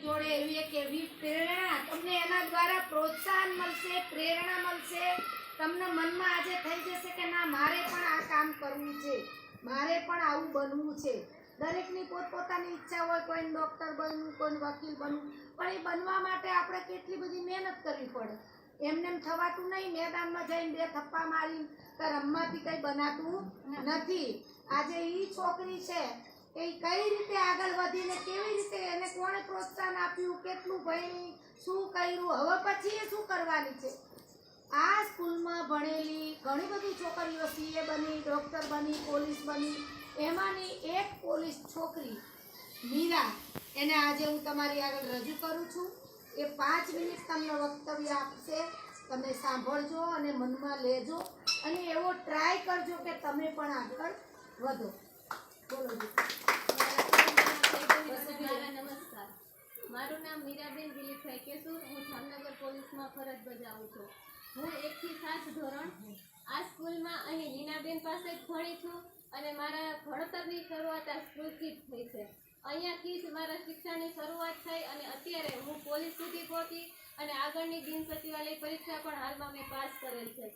જોડે એવી પ્રેરણા તમને એના દ્વારા પ્રોત્સાહન મળશે, પ્રેરણા મળશે, તમને મનમાં આજે થઈ જશે કે ના મારે પણ આ કામ કરવું છે, મારે પણ આવું બનવું છે. દરેકની પોતપોતાની ઈચ્છા હોય, કોઈને ડૉક્ટર બનવું, કોઈને વકીલ બનવું, પણ એ બનવા માટે આપણે કેટલી બધી મહેનત કરવી પડે. એમને એમ થવાતું નહીં, મેદાનમાં જઈને 2 થપ્પા મારીને કે રમવાથી કંઈ બનાતું નથી. આજે એ છોકરી છે એ કઈ રીતે આગળ વધીને કેવી રીતે એને કોણે પ્રોત્સાહન આપ્યું, કેટલું ભણી, શું કર્યું, હવે પછી એ શું કરવાની છે. આ સ્કૂલમાં ભણેલી ઘણી બધી છોકરીઓ CA બની, ડૉક્ટર બની, પોલીસ બની, એમાંની એક પોલીસ છોકરી મીરા, એને આજે હું તમારી આગળ રજૂ કરું છું. એ 5 મિનિટ તમને વક્તવ્ય આપશે, તમે સાંભળજો અને મનમાં લેજો અને એવો ટ્રાય કરજો કે તમે પણ આગળ વધો. બોલો. નમસ્કાર, મારું નામ મીરાબેન દિલીપભાઈ કેસુર. હું જામનગર પોલીસમાં ફરજ બજાવું છું. હું 1 થી 7 ધોરણ આ સ્કૂલમાં અહીં લીનાબેન પાસે જ ભણી છું અને મારા ભણતરની શરૂઆત આ સ્કૂલથી જ થઈ છે. અહીંયાથી જ મારા શિક્ષણની શરૂઆત થઈ અને અત્યારે હું પોલીસ સુધી પહોંચી અને આગળની બિન સચિવાલય પરીક્ષા પણ હાલમાં મેં પાસ કરેલ છે.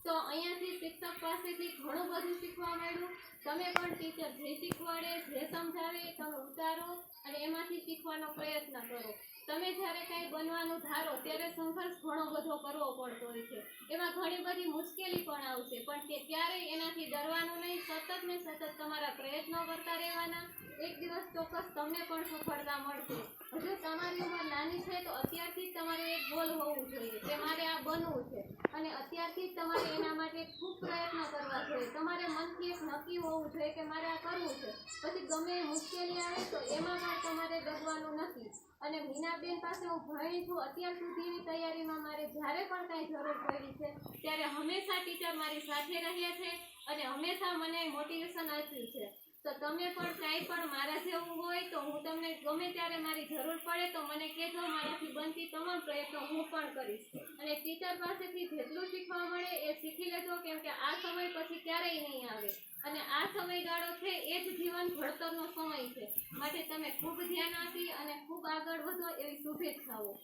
તો અહીંયાથી શિક્ષક પાસેથી ઘણું બધું શીખવા મળ્યું. તમે પણ ટીચર જે શીખવાડે, જે સમજાવે તમે ઉતારો અને એમાંથી શીખવાનો પ્રયત્ન કરો. તમે જ્યારે કંઈ બનવાનું ધારો ત્યારે સંઘર્ષ ઘણો બધો કરવો પડતો હોય છે. એમાં ઘણી બધી મુશ્કેલી પણ આવશે, પણ તે ક્યારેય એનાથી ડરવાનું નહીં. સતત ને સતત તમારા પ્રયત્નો કરતા રહેવાના. એક દિવસ ચોક્કસ તમને પણ સફળતા મળશે. હજુ તમારી ઉંમર નાની છે તો અત્યારથી જ તમારે એક ગોલ હોવું જોઈએ કે મારે આ બનવું છે અને અત્યારથી જ તમારે એના માટે ખૂબ પ્રયત્ન કરવા જોઈએ. તમારે મનથી એક નક્કી હોવું જોઈએ કે મારે આ કરવું છે. પછી ગમે મુશ્કેલી આવે તો એમાં પણ તમારે ડરવાનું નથી. અને મીનાબેન પાસે હું ભણી છું અત્યાર સુધીની તૈયારીમાં મારે જ્યારે પણ કાંઈ જરૂર પડી છે ત્યારે હંમેશા ટીચર મારી સાથે રહ્યા છે અને હંમેશા મને મોટિવેશન આપ્યું છે. તો તમે પણ કાંઈ પણ મારા જેવું હોય તો હું તમને ગમે ત્યારે મારી જરૂર પડે તો મને કહેજો. મારાથી બનતી તમામ પ્રયત્નો હું પણ કરીશ. અને ટીચર પાસેથી જેટલું શીખવા મળે એ શીખી લેજો, કેમ કે આ સમય પછી ક્યારેય નહીં આવે અને આ સમયગાળો છે એ જ જીવન ઘડતરનો સમય છે. માટે તમે ખૂબ ધ્યાન આપી અને ખૂબ આગળ વધો એવી શુભેચ્છાઓ.